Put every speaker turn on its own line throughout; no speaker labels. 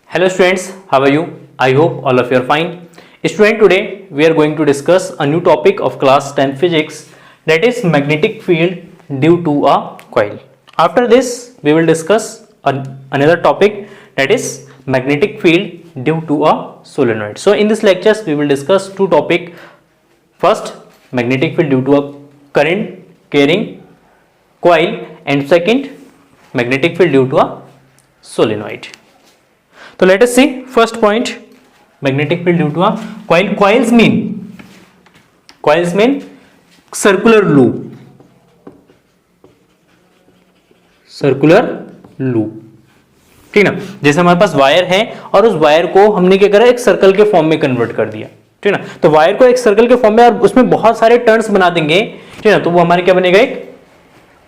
Hello students, how are you? I hope all of you are fine. Student, today we are going to discuss a new topic of class 10 physics, that is magnetic field due to a coil. After this we will discuss another topic, that is magnetic field due to a solenoid. So in this lectures we will discuss two topic. First, magnetic field due to a current carrying coil, and second, magnetic field due to a solenoid. So let us see first point, magnetic field due to a coil. Coils mean circular loop, ठीक ना। जैसे हमारे पास wire है और उस wire को हमने क्या करा, एक सर्कल के फॉर्म में कन्वर्ट कर दिया, ठीक ना। तो वायर को एक सर्कल के फॉर्म में और उसमें बहुत सारे टर्न्स बना देंगे, ठीक ना, तो वो हमारे क्या बनेगा, एक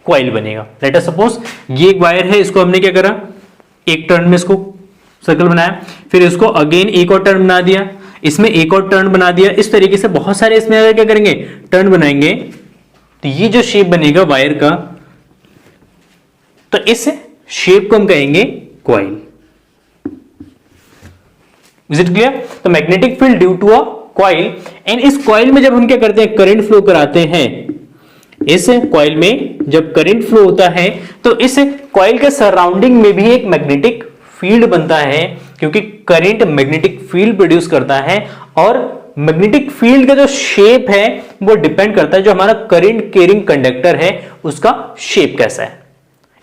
कॉइल बनेगा। लेट अस सपोज ये एक वायर है, इसको हमने क्या करा, एक टर्न में इसको सर्कल बनाया, फिर इसको अगेन एक और टर्न बना दिया, इसमें एक और टर्न बना दिया, इस तरीके से बहुत सारे इसमें अगर क्या करेंगे, टर्न बनाएंगे, तो ये जो शेप बनेगा वायर का, तो इस शेप को हम कहेंगे कॉइल। Is it clear? तो magnetic field due to a coil, and इस कॉइल में जब हम क्या करते हैं, करंट फ्लो कराते हैं, इस कॉइल में जब करंट फ्लो होता है तो इस कॉइल के सराउंडिंग में भी एक मैग्नेटिक फील्ड बनता है, क्योंकि करंट मैग्नेटिक फील्ड प्रोड्यूस करता है, और मैग्नेटिक फील्ड का जो शेप है वो डिपेंड करता है जो हमारा करंट कैरिंग कंडक्टर है उसका शेप कैसा है।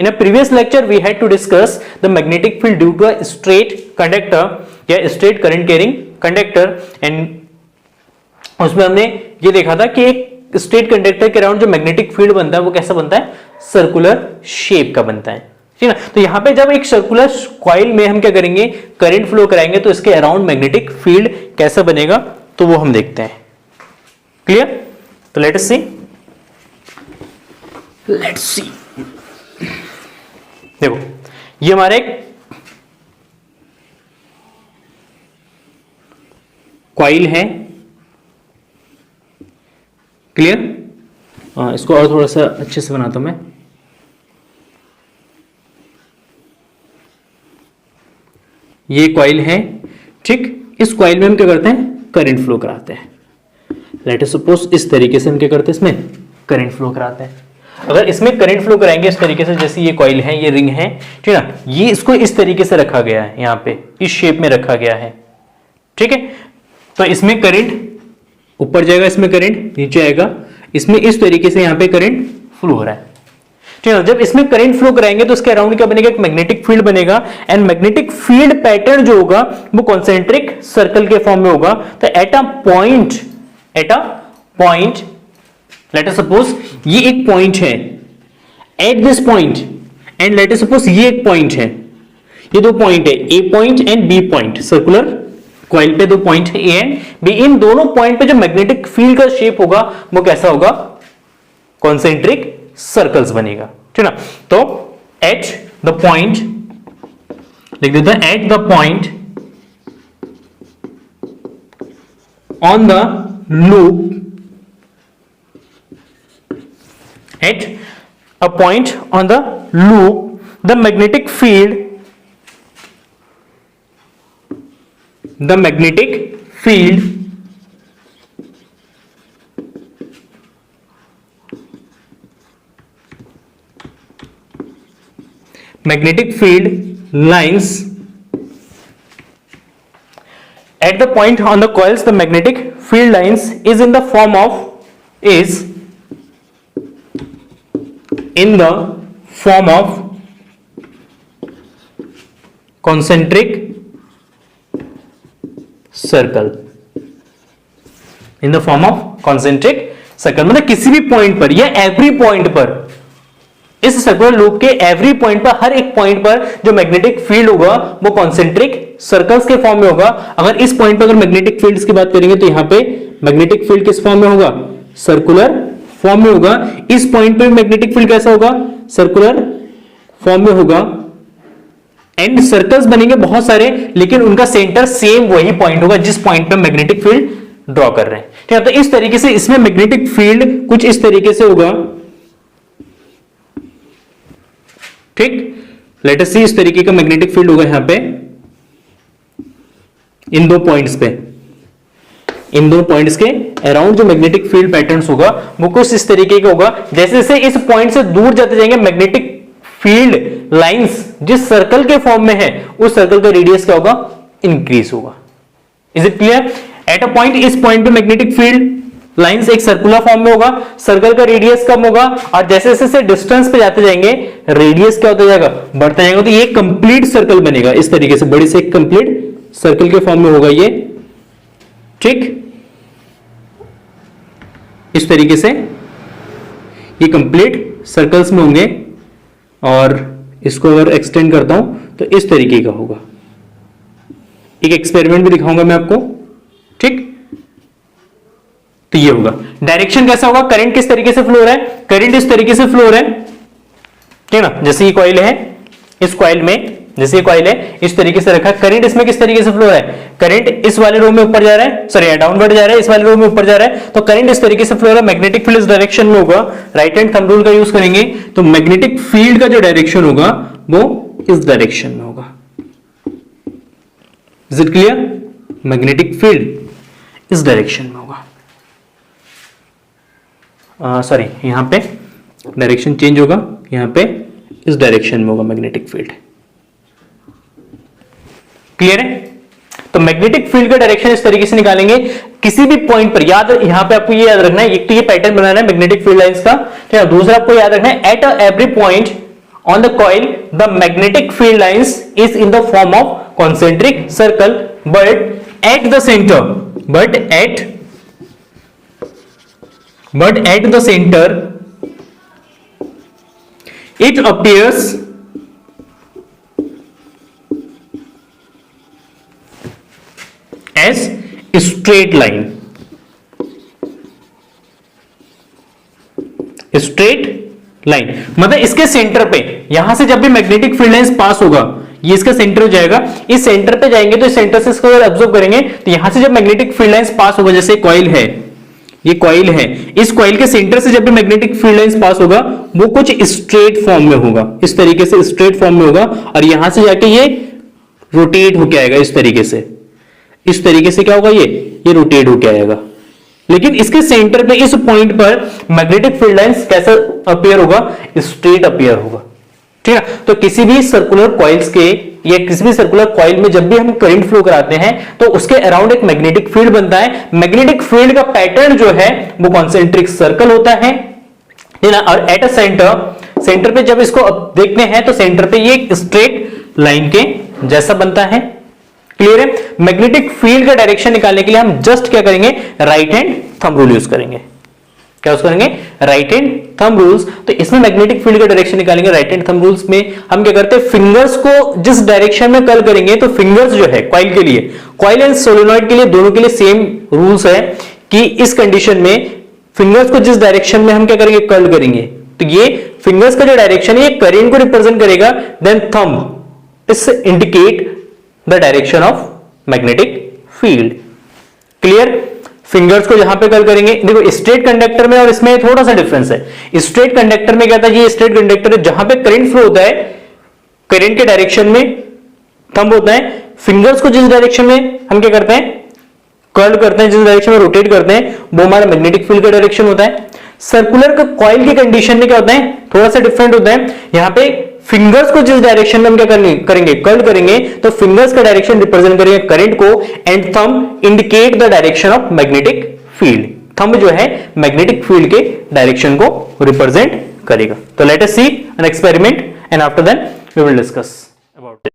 In a previous lecture we had to discuss the magnetic field due to a straight conductor या straight current carrying conductor, and उसमें हमने ये देखा था कि एक स्ट्रेट कंडक्टर के अराउंड जो मैग्नेटिक फील्ड बनता है वो कैसा बनता है, सर्कुलर शेप का बनता है, ठीक है ना। तो यहां पे जब एक सर्कुलर कॉइल में हम क्या करेंगे, करंट फ्लो कराएंगे, तो इसके अराउंड मैग्नेटिक फील्ड कैसा बनेगा, तो वो हम देखते हैं। क्लियर? तो लेट अस सी, देखो ये हमारे एक कॉइल है, क्लियर? इसको और थोड़ा सा अच्छे से बनाता हूं मैं। ये कॉइल है, ठीक। इस कॉइल में हम क्या करते हैं, करंट फ्लो कराते हैं। लेट अस सपोज इस तरीके से हम क्या करते हैं, इसमें करंट फ्लो कराते हैं। अगर इसमें करंट फ्लो कराएंगे इस तरीके से, जैसे ये कॉइल है, ये रिंग है, ठीक है ना, ये इसको इस तरीके से रखा गया है, यहां पे इस शेप में रखा गया है, ठीक है। तो इसमें करंट ऊपर जाएगा, इसमें करंट नीचे आएगा, इसमें इस तरीके से यहां पे करंट फ्लो हो रहा है, ठीक है। जब इसमें करंट फ्लो कराएंगे तो इसके अराउंड क्या बनेगा, एक मैग्नेटिक फील्ड बनेगा, एंड मैग्नेटिक फील्ड पैटर्न जो होगा वो कॉन्सेंट्रिक सर्कल के फॉर्म में होगा। तो at a point let us suppose ये एक पॉइंट है, at this point, and let us suppose ये एक पॉइंट है, ये दो पॉइंट है, A point and B point, circular coil पे दो पॉइंट है, ए एंड बी। इन दोनों पॉइंट पे जो मैग्नेटिक फील्ड का शेप होगा वो कैसा होगा, कॉन्सेंट्रिक सर्कल्स बनेगा, ठीक है ना। तो एट द पॉइंट लिख देते हैं, at the point on the loop, eight a point on the loop the magnetic field magnetic field lines at the point on the coils, the magnetic field lines is in the form of concentric circle, in the form of concentric circle, मतलब किसी भी point पर या every point पर, इस circular loop के every point पर, हर एक पॉइंट पर जो मैग्नेटिक फील्ड होगा वो कॉन्सेंट्रिक सर्कल्स के फॉर्म में होगा। अगर इस पॉइंट पर अगर मैग्नेटिक फील्ड्स की बात करेंगे तो यहां पे मैग्नेटिक फील्ड किस फॉर्म में होगा, सर्कुलर फॉर्म में होगा। इस पॉइंट पे मैग्नेटिक फील्ड कैसा होगा, सर्कुलर फॉर्म में होगा, एंड सर्कल्स बनेंगे बहुत सारे, लेकिन उनका सेंटर सेम वही पॉइंट होगा जिस पॉइंट पे मैग्नेटिक फील्ड ड्रॉ कर रहे हैं, ठीक है। तो इस तरीके से इसमें मैग्नेटिक फील्ड कुछ इस तरीके से होगा, ठीक। लेट अस सी इस तरीके का मैग्नेटिक फील्ड होगा यहां पे, इन दो पॉइंट्स पे, इन दो पॉइंट्स के अराउंड जो मैग्नेटिक फील्ड पैटर्न्स होगा वो कुछ इस तरीके का होगा। जैसे जैसे इस पॉइंट से दूर जाते जाएंगे मैग्नेटिक फील्ड लाइंस जिस सर्कल के फॉर्म में है उस सर्कल का रेडियस क्या होगा, इंक्रीज होगा। Is it clear? Eight a point, इस पॉइंट पे मैग्नेटिक फील्ड लाइंस एक सर्कुलर फॉर्म में होगा, सर्कल का रेडियस कम होगा, और जैसे जैसे डिस्टेंस पे जाते जाएंगे रेडियस क्या होता जाएगा, बढ़ता जाएगा। तो ये कंप्लीट सर्कल बनेगा इस तरीके से, बड़ी से एक कंप्लीट सर्कल के फॉर्म में होगा ये, ठीक। इस तरीके से ये कंप्लीट सर्कल्स में होंगे, और इसको अगर एक्सटेंड करता हूं तो इस तरीके का होगा। एक एक्सपेरिमेंट भी दिखाऊंगा मैं आपको, ठीक। तो ये होगा, डायरेक्शन कैसा होगा, करंट किस तरीके से फ्लो हो रहा है, करंट इस तरीके से फ्लो हो रहा है, ठीक ना। जैसे ये कॉइल है, इस कॉइल में जैसे ये कॉइल है इस तरीके से रखा है, करंट इसमें किस तरीके से फ्लो हो रहा है, करंट इस वाले रो में ऊपर जा रहा है, सॉरी डाउनवर्ड जा रहा है, इस वाले रो में ऊपर जा रहा है, तो करंट इस तरीके से फ्लो हो रहा है, मैग्नेटिक फील्ड इस डायरेक्शन में होगा। राइट हैंड थंब रूल का यूज करेंगे तो मैग्नेटिक फील्ड का जो डायरेक्शन होगा वो इस डायरेक्शन में होगा। Is it clear? Magnetic field इस डायरेक्शन में होगा, सॉरी यहां पे डायरेक्शन चेंज होगा, यहां पे इस डायरेक्शन में होगा मैग्नेटिक फील्ड। क्लियर है? तो मैग्नेटिक फील्ड का डायरेक्शन इस तरीके से निकालेंगे किसी भी पॉइंट पर। याद, यहां पे आपको ये याद रखना है, एक तो ये पैटर्न बनाना है मैग्नेटिक फील्ड लाइंस का, ठीक है। दूसरा आपको याद रखना है at every point on the coil the magnetic field lines is in the form of concentric circle, but at the centre, but at the center it appears as straight line, मतलब इसके सेंटर पे, यहां से जब भी magnetic field lines pass होगा ये इसका सेंटर हो जाएगा, इस सेंटर पे जाएंगे तो इस सेंटर से इसको ऑब्जर्व करेंगे तो यहां से जब मैग्नेटिक फील्ड लाइंस पास होगा, जैसे कॉइल है, ये कॉइल है, इस कॉइल के सेंटर से जब भी मैग्नेटिक फील्ड लाइंस पास होगा वो कुछ स्ट्रेट फॉर्म में होगा, इस तरीके से स्ट्रेट फॉर्म में होगा, और यहां से जाके ये रोटेट होके आएगा इस तरीके से, इस तरीके से क्या होगा, ये रोटेट होके आएगा। लेकिन इसके सेंटर पे इस पॉइंट पर मैग्नेटिक फील्ड लाइंस कैसा अपीयर होगा, स्ट्रेट अपीयर होगा, ठीक है। तो किसी भी सर्कुलर कॉइल्स के या किसी भी सर्कुलर कॉइल में जब भी हम करंट फ्लो कराते हैं तो उसके अराउंड एक मैग्नेटिक फील्ड बनता है। मैग्नेटिक फील्ड का पैटर्न जो है वो कॉन्सेंट्रिक सर्कल होता है ना। और एट अ सेंटर पे जब इसको देखते हैं तो सेंटर पे ये एक स्ट्रेट लाइन के जैसा बनता है। क्लियर है? मैग्नेटिक फील्ड का डायरेक्शन निकालने के लिए हम जस्ट क्या करेंगे, right hand thumb rule use करेंगे। क्या यूज करेंगे? Right hand thumb rules. तो इसमें मैग्नेटिक फील्ड का डायरेक्शन निकालेंगे राइट हैंड थंब रूल्स में। हम क्या करते हैं, फिंगर्स को जिस डायरेक्शन में कर्ल करेंगे, तो फिंगर्स जो है कॉइल के लिए, कॉइल एंड सोलेनॉइड के लिए दोनों के लिए सेम रूल्स है कि इस कंडीशन में फिंगर्स को जिस डायरेक्शन में हम क्या करेंगे, कर्ल करेंगे, तो ये फिंगर्स का जो डायरेक्शन है ये करंट को रिप्रेजेंट करेगा। देन थंब इस indicate the direction of magnetic field. Clear? Fingers को जहां पे कर्ल करेंगे, देखो स्ट्रेट कंडक्टर में और इसमें थोड़ा सा डिफरेंस है। स्ट्रेट कंडक्टर में क्या था, ये स्ट्रेट कंडक्टर है, जहां पे करंट फ्लो होता है करंट के डायरेक्शन में थंब होता है। फिंगर्स को जिस डायरेक्शन में हम क्या करते हैं, कर्ल करते हैं, जिस डायरेक्शन में रोटेट करते हैं, वो हमारा मैग्नेटिक फील्ड का डायरेक्शन होता है। सर्कुलर का कॉइल की कंडीशन में क्या होता है, थोड़ा सा डिफरेंट होता है। यहां पे फिंगर्स को जिस डायरेक्शन में हम क्या करेंगे, कर्ल करेंगे, तो फिंगर्स का डायरेक्शन रिप्रेजेंट करेंगे करंट को, and thumb indicate the direction of magnetic field. Thumb जो है मैग्नेटिक फील्ड के डायरेक्शन को रिप्रेजेंट करेगा। तो let us see an experiment and after that we will discuss about it.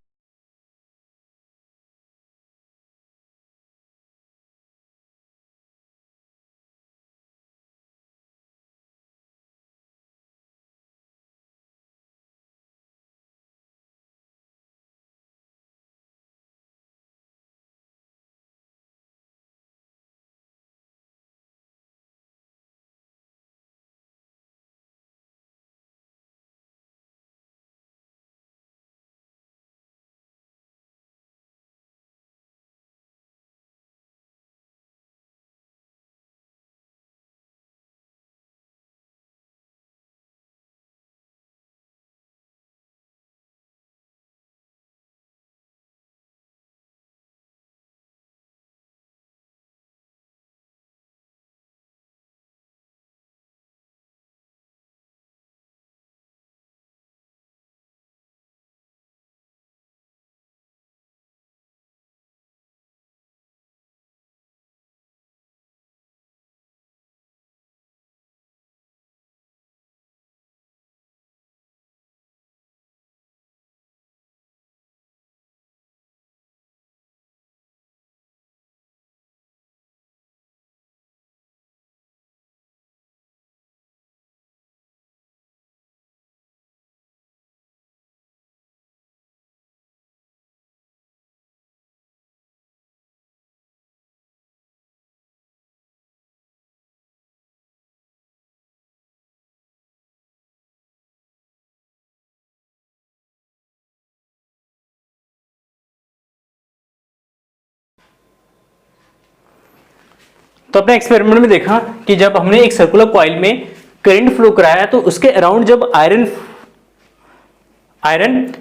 तो अपने एक्सपेरिमेंट में देखा कि जब हमने एक सर्कुलर कॉइल में करंट फ्लो कराया तो उसके अराउंड जब आयरन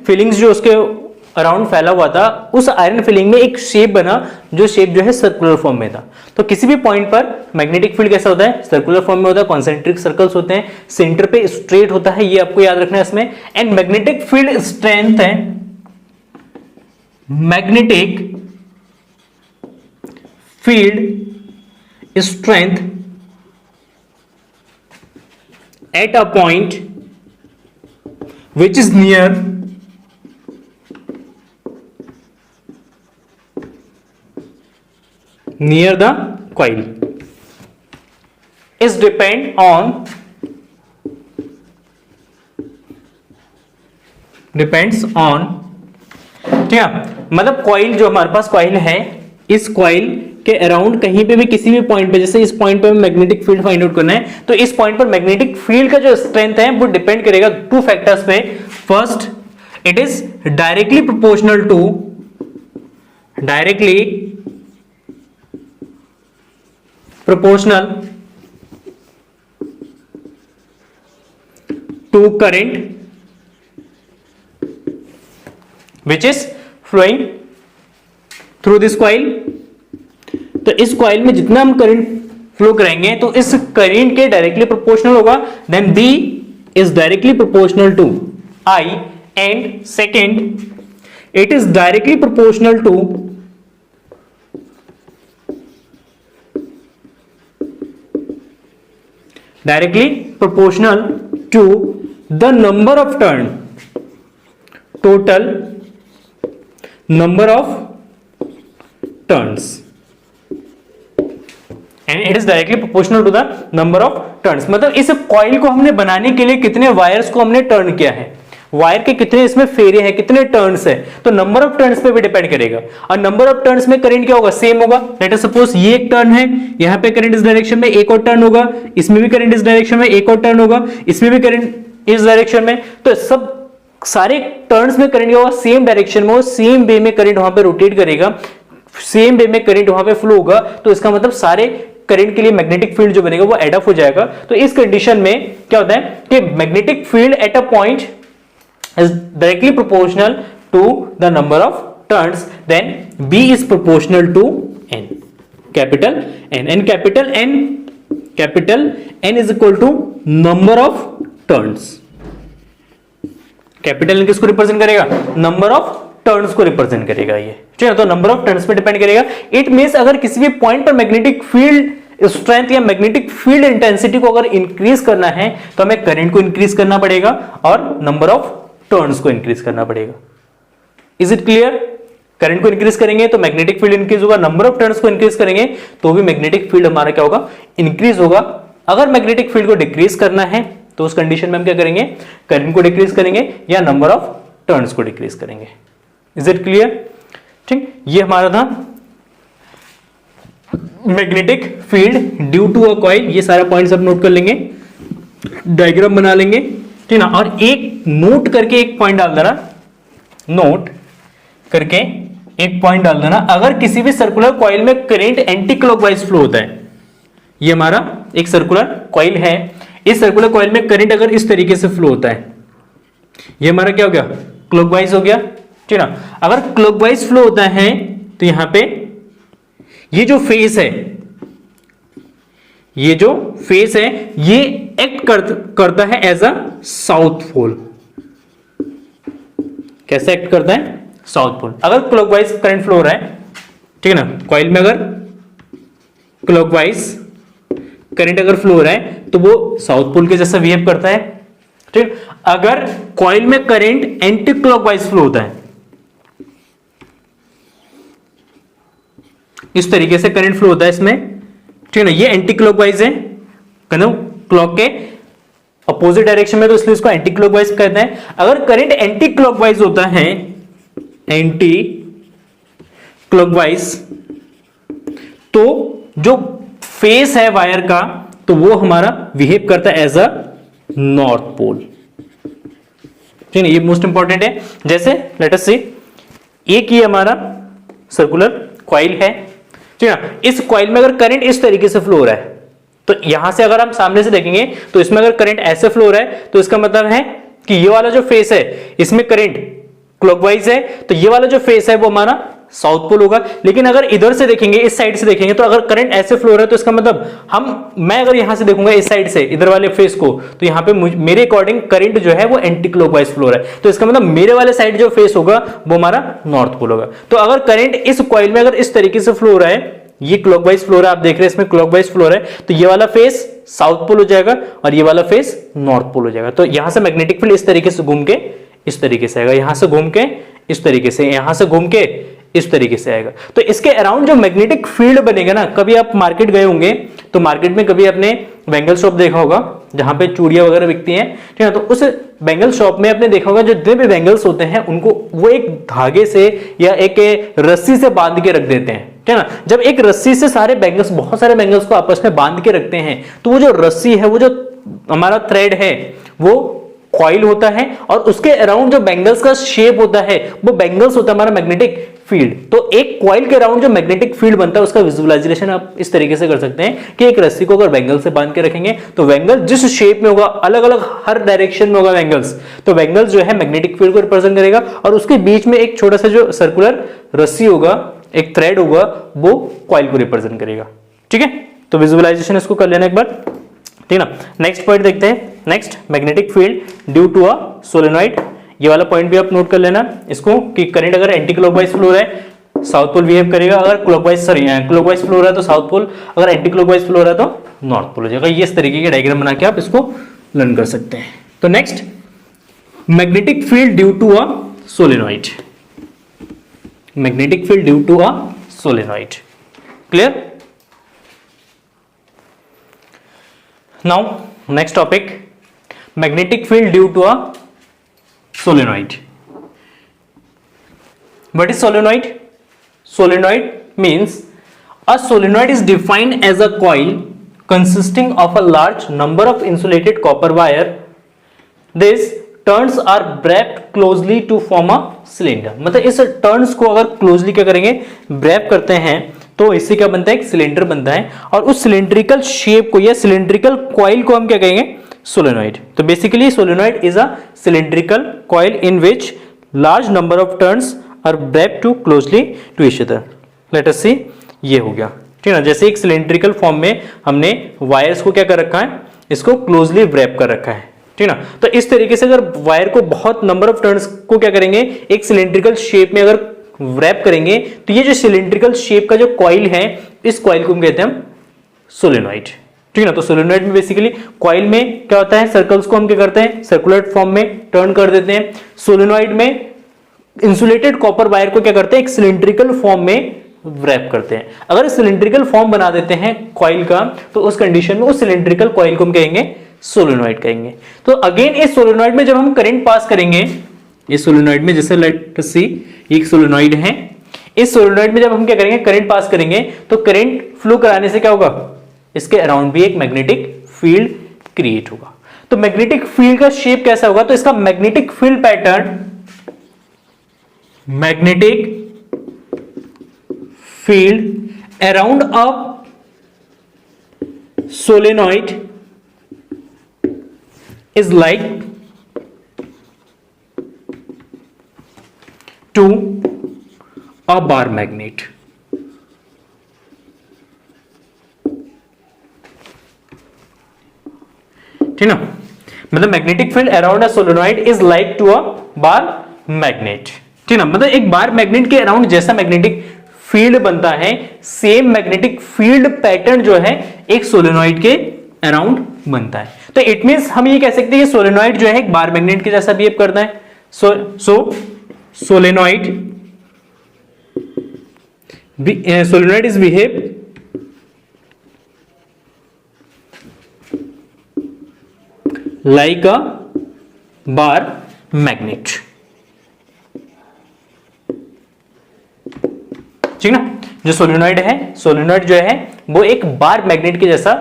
फिलिंग्स जो उसके अराउंड फैला हुआ था, उस आयरन फिलिंग में एक शेप बना, जो शेप जो है सर्कुलर फॉर्म में था। तो किसी भी पॉइंट पर मैग्नेटिक फील्ड कैसा होता है, सर्कुलर फॉर्म में होता है, कॉन्सेंट्रिक सर्कल्स होते हैं, सेंटर पे स्ट्रेट होता है, ये आपको याद रखना है इसमें। एंड मैग्नेटिक फील्ड स्ट्रेंथ है, magnetic field strength eight a point which is near the coil is depend on depends on, ठीक है, मतलब कॉइल जो हमारे पास कॉइल है, इस कॉइल के अराउंड कहीं पे भी किसी भी पॉइंट पे, जैसे इस पॉइंट पे मैग्नेटिक फील्ड फाइंड आउट करना है, तो इस पॉइंट पर मैग्नेटिक फील्ड का जो स्ट्रेंथ है वो डिपेंड करेगा टू फैक्टर्स पे। First, it is directly proportional to current which is flowing through this coil। तो इस कॉइल में जितना हम करंट फ्लो कराएंगे तो इस करंट के डायरेक्टली प्रोपोर्शनल होगा। Then B is directly proportional to I, and second, it is directly proportional to the number of turn, total number of turns, and it is directly proportional to the number of turns। मतलब इस coil को हमने बनाने के लिए कितने wires को हमने टर्न किया है, वायर के कितने इसमें फेरे हैं, कितने टर्न्स है, तो नंबर ऑफ टर्न्स पे भी डिपेंड करेगा। और नंबर ऑफ टर्न्स में करंट क्या होगा, सेम होगा। लेट अस सपोज ये एक टर्न है, यहाँ पे करंट इस डायरेक्शन में, एक और टर्न होगा, इसमें भी करंट इस डायरेक्शन में, एक और टर्न होगा, इसमें भी करंट इस डायरेक्शन में। तो सब सारे टर्न्स में करंट होगा सेम डायरेक्शन में, सेम वे में करंट वहां पे रोटेट करेगा, सेम वे में करंट वहां पे फ्लो होगा। तो इसका मतलब सारे करंट के लिए मैग्नेटिक फील्ड जो बनेगा वो एड अप हो जाएगा। तो इस कंडीशन में क्या होता है कि magnetic field at a point is directly proportional to the number of turns, then B is proportional to N, capital N, and capital N is equal to number of turns। Capital N किसको represent करेगा, number of turns को represent करेगा ये, ठीक है। तो number of turns पे depend करेगा। इट मींस अगर किसी भी पॉइंट पर मैग्नेटिक फील्ड स्ट्रेंथ या मैग्नेटिक फील्ड इंटेंसिटी को अगर इंक्रीज करना है तो हमें करंट को इंक्रीज करना पड़ेगा और नंबर ऑफ टर्न्स को इंक्रीज करना पड़ेगा। Is it clear? करंट को इंक्रीज करेंगे तो मैग्नेटिक फील्ड इंक्रीज होगा, नंबर ऑफ टर्न्स को इंक्रीज करेंगे तो भी मैग्नेटिक फील्ड हमारा क्या होगा, इंक्रीज होगा। अगर मैग्नेटिक फील्ड को डिक्रीज करना है तो उस कंडीशन में हम क्या करेंगे, करंट को डिक्रीज करेंगे या नंबर ऑफ टर्न्स को डिक्रीज करेंगे। Is it clear? ठीक, ये हमारा था magnetic field due to a coil. ये सारा पॉइंट्स आप नोट कर लेंगे, डायग्राम बना लेंगे, ठीक ना। और एक नोट करके एक पॉइंट डाल देना, नोट करके एक पॉइंट डाल देना, अगर किसी भी सर्कुलर कॉइल में करंट एंटी क्लॉकवाइज फ्लो होता है, ये हमारा एक सर्कुलर कॉइल है, इस सर्कुलर कॉइल में करंट अगर इस तरीके से फ्लो होता है, ये हमारा क्या हो गया, क्लॉकवाइज हो गया, ठीक ना। अगर क्लॉकवाइज फ्लो होता है तो यहां पे ये जो फेस है, ये जो फेस है ये एक्ट करता है एज अ साउथ पोल। कैसे एक्ट करता है, साउथ पोल। अगर क्लॉकवाइज करंट फ्लो हो रहा है, ठीक है ना, कॉइल में अगर क्लॉकवाइज करंट अगर फ्लो हो रहा है तो वो साउथ पोल के जैसा बिहेव करता है, ठीक। अगर कॉइल में करंट एंटी क्लॉकवाइज फ्लो होता है, इस तरीके से करंट फ्लो होता है इसमें, ठीक है ना, ये एंटी क्लॉकवाइज है, क्लॉक के अपोजिट डायरेक्शन में, तो इसलिए इसको एंटी क्लॉकवाइज कहते हैं। अगर करंट एंटी क्लॉकवाइज होता है, एंटी क्लॉकवाइज, तो जो फेस है वायर का तो वो हमारा बिहेव करता है एज अ नॉर्थ पोल, ठीक है। ये मोस्ट इंपॉर्टेंट है। जैसे लेट अस सी, एक ये हमारा सर्कुलर कॉइल है, ठीक है। इस कॉइल में अगर करंट इस तरीके से फ्लो हो रहा है, तो यहां से अगर हम सामने से देखेंगे तो इसमें अगर करंट ऐसे फ्लो हो रहा है तो इसका मतलब है कि ये वाला जो फेस है इसमें करंट क्लॉकवाइज है, तो ये वाला जो फेस है वो हमारा साउथ पोल होगा। लेकिन अगर इधर से देखेंगे, इस साइड से देखेंगे, तो अगर करंट ऐसे फ्लो हो रहा है तो इसका मतलब मैं अगर यहां से देखूंगा इस साइड से इधर वाले फेस को, तो यहां पे मेरे अकॉर्डिंग करंट जो है वो एंटी क्लॉकवाइज फ्लो हो रहा है, तो इसका मतलब मेरे वाले साइड जो फेस होगा वो हमारा नॉर्थ पोल होगा। तो अगर करंट इस कॉइल में अगर इस तरीके से फ्लो हो रहा है, ये क्लॉकवाइज फ्लो हो रहा है, आप देख रहे हैं इसमें क्लॉकवाइज फ्लो हो रहा है, तो ये वाला फेस साउथ पोल हो जाएगा और ये वाला फेस नॉर्थ पोल हो जाएगा। तो यहां से मैग्नेटिक फील्ड इस तरीके से घूम के इस तरीके से आएगा, यहां से घूम के इस तरीके से, यहां से घूम के इस तरीके से आएगा। तो इसके अराउंड जो मैग्नेटिक फील्ड बनेगा ना, कभी आप मार्केट गए होंगे तो मार्केट में कभी आपने बैंगल शॉप देखा होगा जहां पे चूड़ियां वगैरह बिकती हैं, ठीक है, तो उस बैंगल शॉप में आपने देखा होगा जो जितने भी बैंगल्स होते हैं उनको वो एक धागे से या एक रस्सी से बांध के रख देते हैं, ठीक है ना। जब एक रस्सी से सारे बैंगल्स, बहुत सारे बैंगल्स को आपस में बांध के रखते हैं, तो वो जो रस्सी है, वो जो हमारा थ्रेड है, वो कॉइल होता है और उसके अराउंड जो बैंगल्स का शेप होता है वो बैंगल्स होता है हमारा मैग्नेटिक फील्ड। तो एक कॉइल के अराउंड जो मैग्नेटिक फील्ड बनता है उसका विजुअलाइजेशन आप इस तरीके से कर सकते हैं कि एक रस्सी को अगर बैंगल से बांध के रखेंगे तो बैंगल जिस शेप में होगा, अलग अलग हर डायरेक्शन में होगा बैंगल्स, तो बैंगल्स जो है मैग्नेटिक फील्ड को रिप्रेजेंट करेगा और उसके बीच में एक छोटा सा जो सर्कुलर रस्सी होगा, एक थ्रेड होगा, वो कॉइल को रिप्रेजेंट करेगा। ठीक है, तो विजुअलाइजेशन इसको कर लेना एक बार, ठीक है ना। नेक्स्ट पॉइंट देखते हैं। Next, magnetic field due to a solenoid. ये वाला पॉइंट भी आप नोट कर लेना इसको कि करंट अगर एंटी क्लॉकवाइज फ्लो हो रहा है साउथ पोल बिहेव करेगा, अगर क्लॉकवाइज क्लॉकवाइज फ्लो हो रहा है तो साउथ पोल, अगर एंटी क्लॉकवाइज फ्लो हो रहा है तो नॉर्थ पोल हो जाएगा। ये इस तरीके के डायग्राम बना के आप इसको लर्न कर सकते हैं। तो next, magnetic field due to a solenoid. Magnetic field due to a solenoid, clear. Now, next topic, magnetic field due to a solenoid. What is solenoid? Solenoid means a solenoid is defined as a coil consisting of a large number of insulated copper wire. These turns are wrapped closely to form a cylinder. मतलब इस turns को अगर closely क्या करेंगे, wrap करते हैं तो इससे क्या बनता है, एक सिलेंडर बनता है और उस सिलेंड्रिकल शेप को या सिलेंड्रिकल कॉइल को हम क्या कहेंगे, सोलेनॉइड। तो basically solenoid is a cylindrical coil in which large number of turns are wrapped too closely to each other. Let us see, ये हो गया, ठीक है ना। जैसे एक सिलेंड्रिकल फॉर्म में हमने वायर्स को क्या कर रखा है, इसको क्लोजली wrap कर रखा है, ठीक है ना। तो इस तरीके से अगर वायर को बहुत नंबर ऑफ टर्न्स को क्या करेंगे, एक सिलेंड्रिकल शेप में अगर रैप करेंगे तो ये जो सिलेंड्रिकल शेप का जो कॉइल है, इस कॉइल को हम कहते हैं सोलेनॉइड, ठीक है ना। तो सोलेनॉइड में बेसिकली कॉइल में क्या होता है, सर्कल्स को हम क्या करते हैं, सर्कुलर फॉर्म में टर्न कर देते हैं। सोलेनॉइड में इंसुलेटेड कॉपर वायर को क्या करते हैं, एक सिलेंड्रिकल फॉर्म में रैप करते हैं। अगर सिलेंड्रिकल फॉर्म बना देते हैं कॉइल का तो उस कंडीशन में उस सिलेंड्रिकल कॉइल को हम कहेंगे सोलेनॉइड कहेंगे। तो अगेन इस सोलेनॉइड में जब हम करंट पास करेंगे, इस सोलेनॉइड में जैसे लेट अस सी एक सोलेनॉइड है, इस सोलेनॉइड में जब हम क्या करेंगे, करंट पास करेंगे तो करंट फ्लो कराने से क्या होगा, इसके अराउंड भी एक मैग्नेटिक फील्ड क्रिएट होगा। तो मैग्नेटिक फील्ड का शेप कैसा होगा, तो इसका magnetic field pattern, magnetic field around a solenoid is like to a bar magnet। ठीक ना, मतलब magnetic field around a solenoid is like to a bar magnet, ठीक ना। मतलब एक बार मैग्नेट के अराउंड जैसा मैग्नेटिक फील्ड बनता है, सेम मैग्नेटिक फील्ड पैटर्न जो है एक सोलेनॉइड के अराउंड बनता है। तो इट मींस हम ये कह सकते हैं कि सोलेनॉइड जो है एक बार मैग्नेट के जैसा बिहेव करता है। सो solenoid is behave like a bar magnet, ठीक ना। जो सोलेनॉइड है, सोलेनॉइड जो है वो एक बार मैग्नेट के जैसा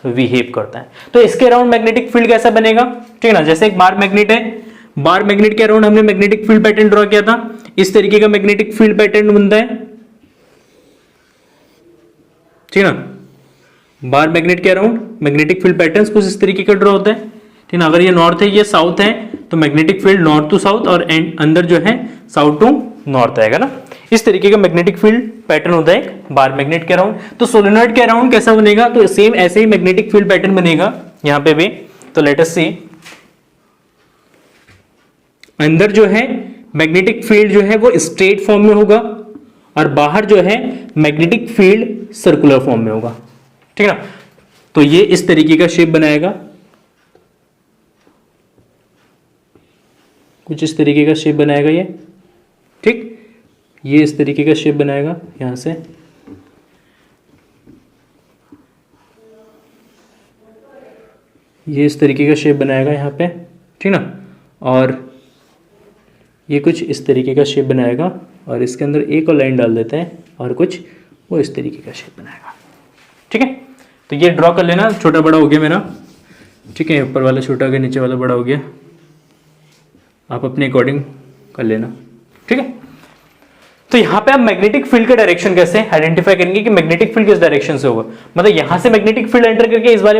बिहेव करता है। तो इसके अराउंड मैग्नेटिक फील्ड कैसा बनेगा, ठीक है ना। जैसे एक बार मैग्नेट है, बार मैग्नेट के अराउंड हमने मैग्नेटिक फील्ड पैटर्न ड्रॉ किया था, इस तरीके का मैग्नेटिक फील्ड पैटर्न बनता है। ठीक ना। बार मैग्नेट के अराउंड मैग्नेटिक फील्ड पैटर्न्स कुछ इस तरीके का ड्रॉ होता है, ठीक ना। अगर ये नॉर्थ है ये साउथ है तो magnetic field north to south और अंदर जो है साउथ टू नॉर्थ आएगा ना। इस तरीके का मैग्नेटिक फील्ड पैटर्न होता है एक बार मैग्नेट के अराउंड। तो सोलेनॉइड के अराउंड कैसा बनेगा, तो सेम ऐसे ही मैग्नेटिक फील्ड पैटर्न बनेगा यहां पे भी। तो लेट अस सी, अंदर जो है मैग्नेटिक फील्ड जो है वो स्ट्रेट फॉर्म में होगा और बाहर जो है मैग्नेटिक फील्ड सर्कुलर फॉर्म में होगा, ठीक है ना। तो ये इस तरीके का शेप बनाएगा, कुछ इस तरीके का शेप बनाएगा ये, ठीक। ये इस तरीके का शेप बनाएगा यहां से, ये इस तरीके का शेप बनाएगा यहां पे, ठीक ना। और ये कुछ इस तरीके का शेप बनाएगा और इसके अंदर एक और लाइन डाल देते हैं और कुछ वो इस तरीके का शेप बनाएगा, ठीक है। तो ये ड्रॉ कर लेना, छोटा बड़ा हो गया मेरा, ठीक है। ऊपर वाला छोटा हो गया, नीचे वाला बड़ा हो गया, आप अपने अकॉर्डिंग कर लेना, ठीक है। तो यहां पे आप मैग्नेटिक फील्ड का डायरेक्शन कैसे आइडेंटिफाई करेंगे कि मैग्नेटिक फील्ड किस डायरेक्शन से होगा। मतलब यहां से मैग्नेटिक फील्ड एंटर करके इस वाले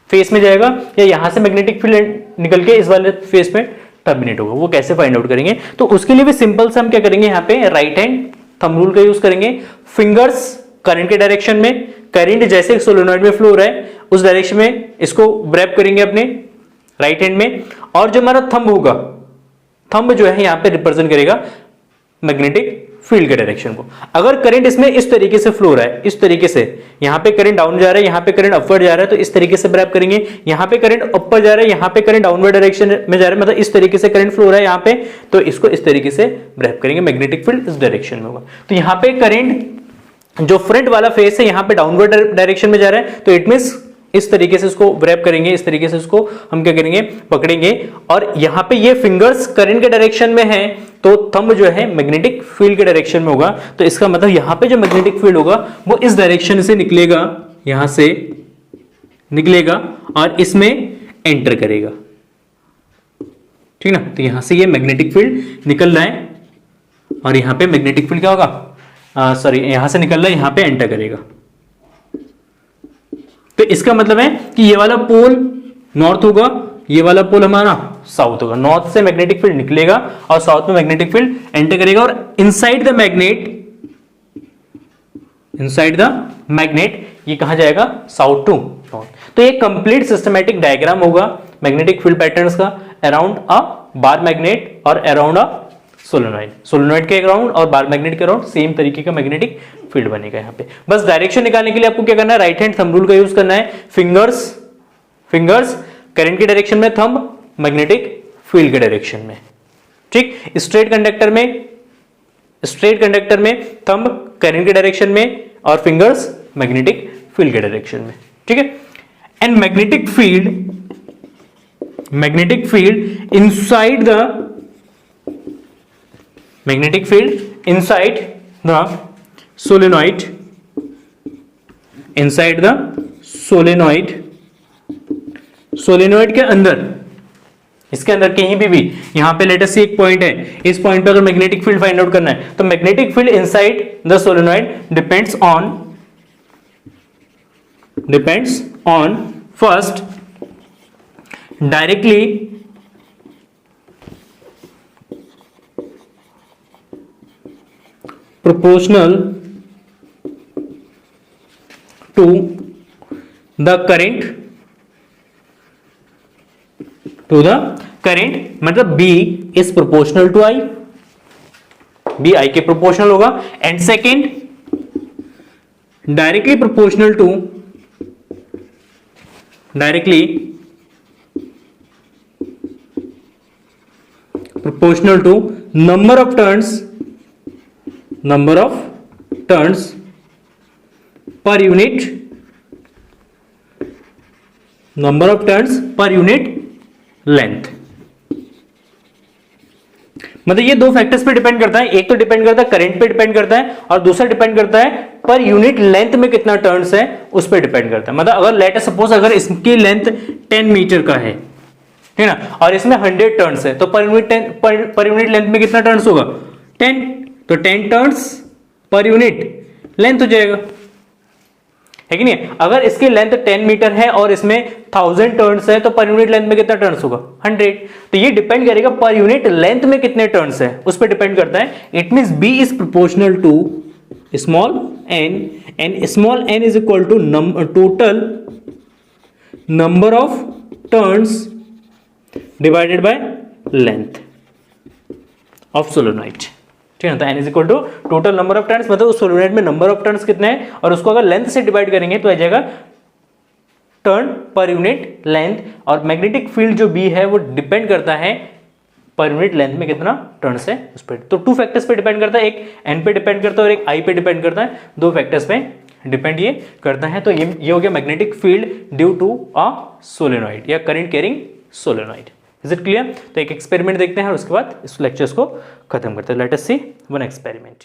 फेस में जाएगा या यहां से मैग्नेटिक फील्ड निकल के इस वाले फेस में टर्मिनेट होगा, वो कैसे फाइंड आउट करेंगे। तो उसके लिए भी सिंपल से हम क्या करेंगे, यहाँ पे राइट हैंड थंब रूल का यूज करेंगे। फिंगर्स करंट के डायरेक्शन में, करंट जैसे सोलेनॉइड में फ्लो हो रहा है उस डायरेक्शन में इसको ग्रैब करेंगे अपने राइट हैंड में, और जो हमारा थंब होगा, थंब जो है यहाँ पे रिप्रेजेंट करेगा मैग्नेटिक फील्ड के डायरेक्शन को। अगर करंट इसमें इस तरीके से फ्लो हो रहा है, इस तरीके से, यहां पे करंट डाउन जा रहा है, यहां पे करंट अपवर्ड जा रहा है, तो इस तरीके से ग्रैब करेंगे। यहां पे करंट ऊपर जा रहा है, यहां पे करंट डाउनवर्ड डायरेक्शन में जा रहा है, मतलब इस तरीके से करंट फ्लो हो रहा है यहां पे, तो इसको इस तरीके से ग्रैब करेंगे, मैग्नेटिक फील्ड इस डायरेक्शन में होगा। तो यहां पे करंट जो फ्रंट वाला फेस है यहां पे डाउनवर्ड डायरेक्शन में जा रहा है, तो इट मींस इस तरीके से इसको ग्रैब करेंगे, इस तरीके से इसको हम क्या करेंगे, पकड़ेंगे। और यहां पे ये फिंगर्स करंट के डायरेक्शन में है तो थंब जो है मैग्नेटिक फील्ड के डायरेक्शन में होगा। तो इसका मतलब यहां पे जो मैग्नेटिक फील्ड होगा वो इस डायरेक्शन से निकलेगा, यहां से निकलेगा और इसमें एंटर करेगा, ठीक ना। तो यहां से ये मैग्नेटिक फील्ड निकल रहा है और यहां पे मैग्नेटिक फील्ड क्या होगा, सॉरी, यहां से निकल रहा है, यहां पे एंटर करेगा। तो इसका मतलब है कि ये वाला पोल नॉर्थ होगा, ये वाला पोल हमारा साउथ होगा। नॉर्थ से मैग्नेटिक फील्ड निकलेगा और साउथ में मैग्नेटिक फील्ड एंटर करेगा, और इनसाइड द मैग्नेट ये कहां जाएगा, साउथ टू नॉर्थ। तो ये कंप्लीट सिस्टमैटिक डायग्राम होगा मैग्नेटिक फील्ड पैटर्न्स का अराउंड अ बार मैग्नेट और अराउंड अ सोलेनॉइड। सोलेनॉइड के अराउंड और बार मैग्नेट के अराउंड सेम तरीके का मैग्नेटिक फील्ड बनेगा यहाँ पे। बस डायरेक्शन निकालने के लिए आपको क्या करना है, राइट हैंड थंब रूल का यूज करना है। फिंगर्स करंट के डायरेक्शन में, थंब मैग्नेटिक फील्ड के डायरेक्शन में, ठीक। स्ट्रेट कंडक्टर में थंब करंट के डायरेक्शन में और फिंगर्स मैग्नेटिक फील्ड के डायरेक्शन में, ठीक है। And magnetic field inside the solenoid, solenoid के अंदर, इसके अंदर कहीं भी यहां पे लेट अस सी एक पॉइंट है, इस पॉइंट पे अगर मैग्नेटिक फील्ड फाइंड आउट करना है तो magnetic field inside the solenoid depends on first directly proportional to the current, मतलब B is proportional to I, B I के proportional होगा। And second directly proportional to number of turns per unit length. मतलब ये दो factors पे depend करता है, एक तो डिपेंड करता है करंट पे डिपेंड करता है और दूसरा डिपेंड करता है पर यूनिट लेंथ में कितना टर्न्स है उस पर डिपेंड करता है। मतलब अगर लेट सपोज अगर इसकी लेंथ 10 मीटर का है, ठीक ना, और इसमें 100 टर्न्स है, तो पर यूनिट लेंथ में कितना टर्न्स होगा, 10, तो 10 टर्न्स पर यूनिट लेंथ हो जाएगा, है कि नहीं? अगर इसकी लेंथ 10 मीटर है और इसमें 1000 टर्न्स है तो पर यूनिट लेंथ में कितना टर्न्स होगा? 100। तो ये डिपेंड करेगा पर यूनिट लेंथ में कितने टर्न्स है, उस पर डिपेंड करता है। It means B is proportional to small n and small n is equal to total number of turns divided by length of solenoid. ठीक है, तो n is equal to total number of turns, मतलब उस solenoid में number of turns कितने हैं और उसको अगर लेंथ से डिवाइड करेंगे तो आ जाएगा टर्न पर यूनिट लेंथ। और मैग्नेटिक फील्ड जो B है वो डिपेंड करता है पर यूनिट लेंथ में कितना टर्न्स है उस पर। तो 2 फैक्टर्स पे डिपेंड करता है, एक n पे डिपेंड करता है और एक I पे डिपेंड करता है, 2 फैक्टर्स पे डिपेंड ये करता है। तो ये हो गया magnetic field due to a solenoid या current carrying solenoid. Is it clear? तो एक एक्सपेरिमेंट देखते हैं और उसके बाद इस लेक्चर्स को खत्म करते हैं। लेट अस सी वन एक्सपेरिमेंट।